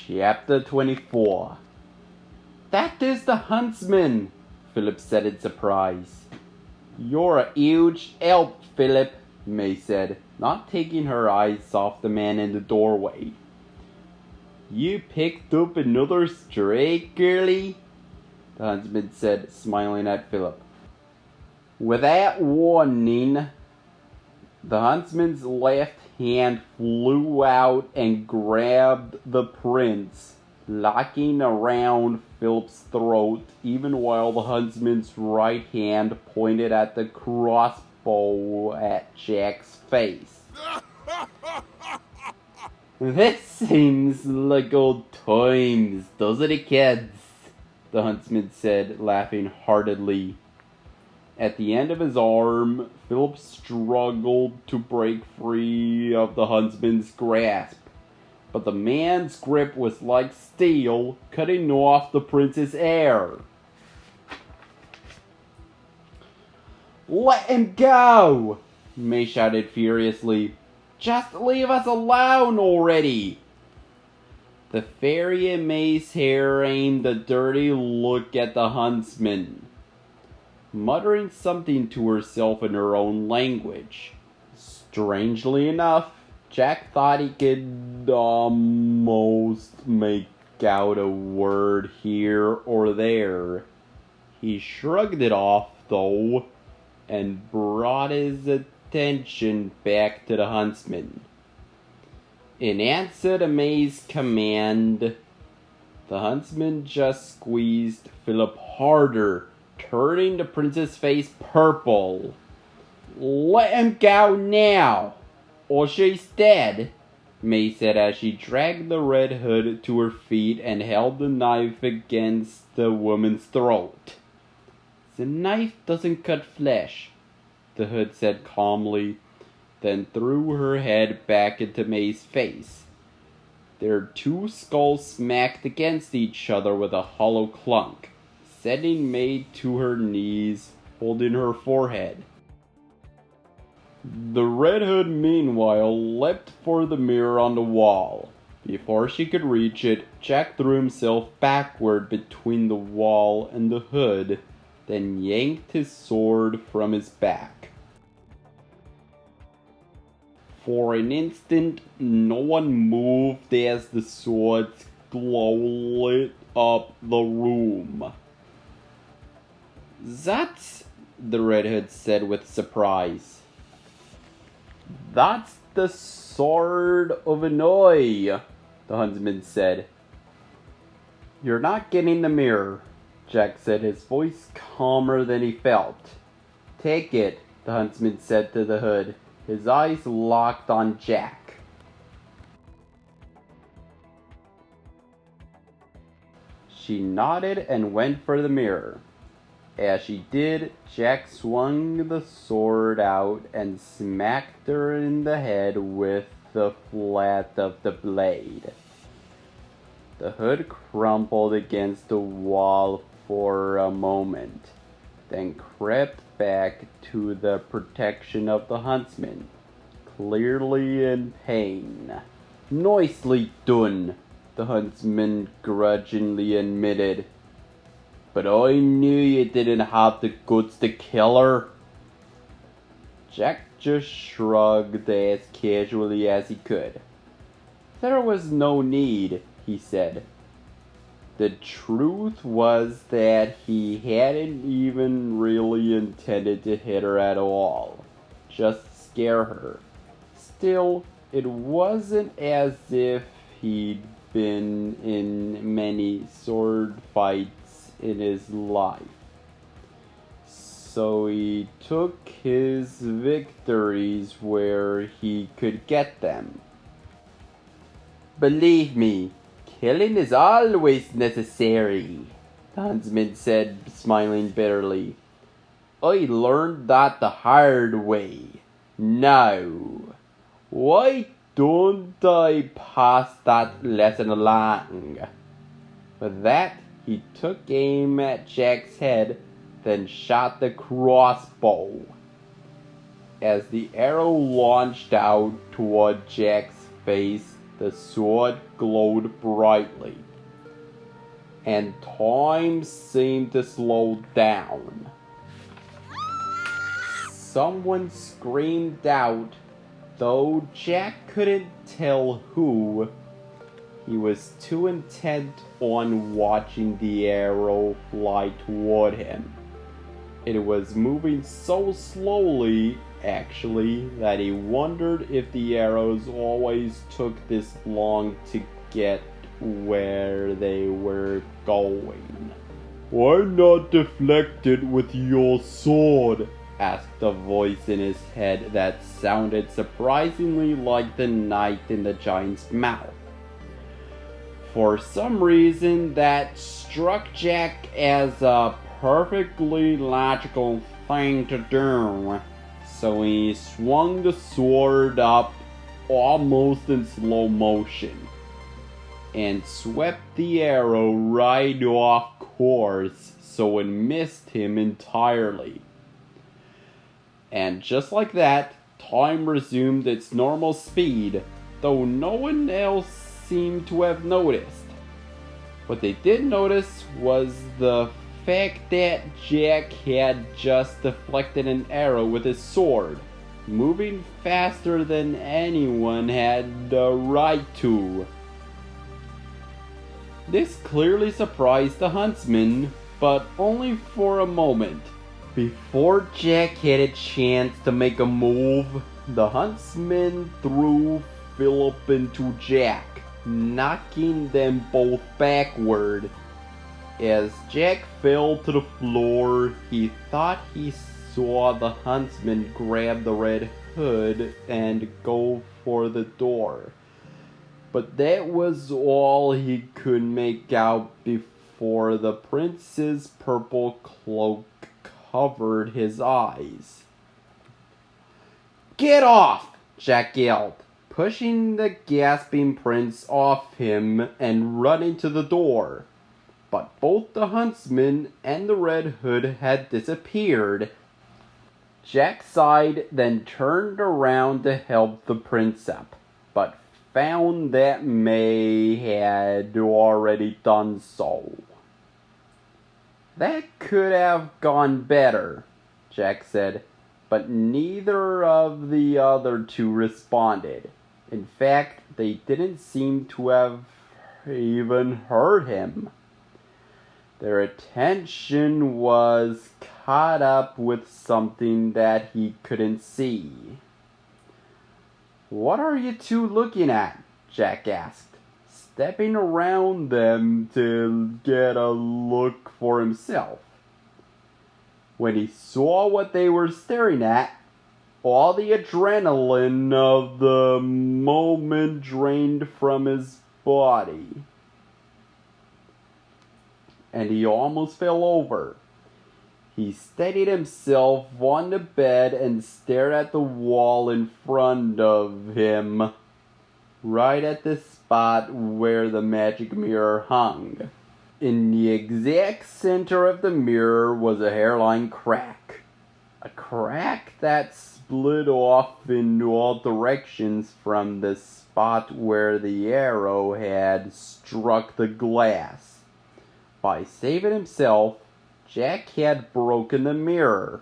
Chapter 24. That is the huntsman, Philip said in surprise. You're a huge help, Philip, May said, not taking her eyes off the man in the doorway. You picked up another stray, girlie? The huntsman said, smiling at Philip. Without warning, the huntsman's left hand flew out and grabbed the prince, locking around Philip's throat, even while the huntsman's right hand pointed at the crossbow at Jack's face. This seems like old times, doesn't it, kids? The huntsman said, laughing heartedly. At the end of his arm, Philip struggled to break free of the huntsman's grasp, but the man's grip was like steel, cutting off the prince's hair. Let him go! May shouted furiously. Just leave us alone already! The fairy in May's hair aimed a dirty look at the huntsman, muttering something to herself in her own language. Strangely enough, Jack thought he could almost make out a word here or there. He shrugged it off, though, and brought his attention back to the huntsman. In answer to May's command, the huntsman just squeezed Philip harder, turning the prince's face purple. Let him go now, or she's dead, May said as she dragged the Red Hood to her feet and held the knife against the woman's throat. The knife doesn't cut flesh, the Hood said calmly, then threw her head back into May's face. Their two skulls smacked against each other with a hollow clunk, sending May to her knees, holding her forehead. The Red Hood, meanwhile, leapt for the mirror on the wall. Before she could reach it, Jack threw himself backward between the wall and the hood, then yanked his sword from his back. For an instant, no one moved as the sword's glow lit up the room. That's, the Red Hood said with surprise. That's the sword of Annoy, the huntsman said. You're not getting the mirror, Jack said, his voice calmer than he felt. Take it, the huntsman said to the Hood, his eyes locked on Jack. She nodded and went for the mirror. As she did, Jack swung the sword out and smacked her in the head with the flat of the blade. The Hood crumpled against the wall for a moment, then crept back to the protection of the huntsman, clearly in pain. Nicely done, the huntsman grudgingly admitted. But I knew you didn't have the guts to kill her. Jack just shrugged as casually as he could. There was no need, he said. The truth was that he hadn't even really intended to hit her at all, just scare her. Still, it wasn't as if he'd been in many sword fights in his life. So he took his victories where he could get them. Believe me, killing is always necessary, the huntsman said, smiling bitterly. I learned that the hard way. Now, why don't I pass that lesson along? With that, he took aim at Jack's head, then shot the crossbow. As the arrow launched out toward Jack's face, The sword glowed brightly, and time seemed to slow down. Someone screamed out, though Jack couldn't tell who. He was too intent on watching the arrow fly toward him. It was moving so slowly, actually, that he wondered if the arrows always took this long to get where they were going. "Why not deflect it with your sword?" asked a voice in his head that sounded surprisingly like the knight in the giant's mouth. For some reason, that struck Jack as a perfectly logical thing to do, so he swung the sword up almost in slow motion and swept the arrow right off course so it missed him entirely. And just like that, time resumed its normal speed, though no one else seemed to have noticed. What they did notice was the fact that Jack had just deflected an arrow with his sword, moving faster than anyone had the right to. This clearly surprised the huntsman, but only for a moment. Before Jack had a chance to make a move, the huntsman threw Philip into Jack, knocking them both backward. As Jack fell to the floor, he thought he saw the huntsman grab the Red Hood and go for the door. But that was all he could make out before the prince's purple cloak covered his eyes. "Get off!" Jack yelled, pushing the gasping prince off him and running to the door. But both the huntsman and the Red Hood had disappeared. Jack sighed, then turned around to help the prince up, but found that May had already done so. "That could have gone better," Jack said, but neither of the other two responded. In fact, they didn't seem to have even heard him. Their attention was caught up with something that he couldn't see. "What are you two looking at?" Jack asked, stepping around them to get a look for himself. When he saw what they were staring at, all the adrenaline of the moment drained from his body, and he almost fell over. He steadied himself on the bed and stared at the wall in front of him, right at the spot where the magic mirror hung. In the exact center of the mirror was a hairline crack. A crack that split off in all directions from the spot where the arrow had struck the glass. By saving himself, Jack had broken the mirror,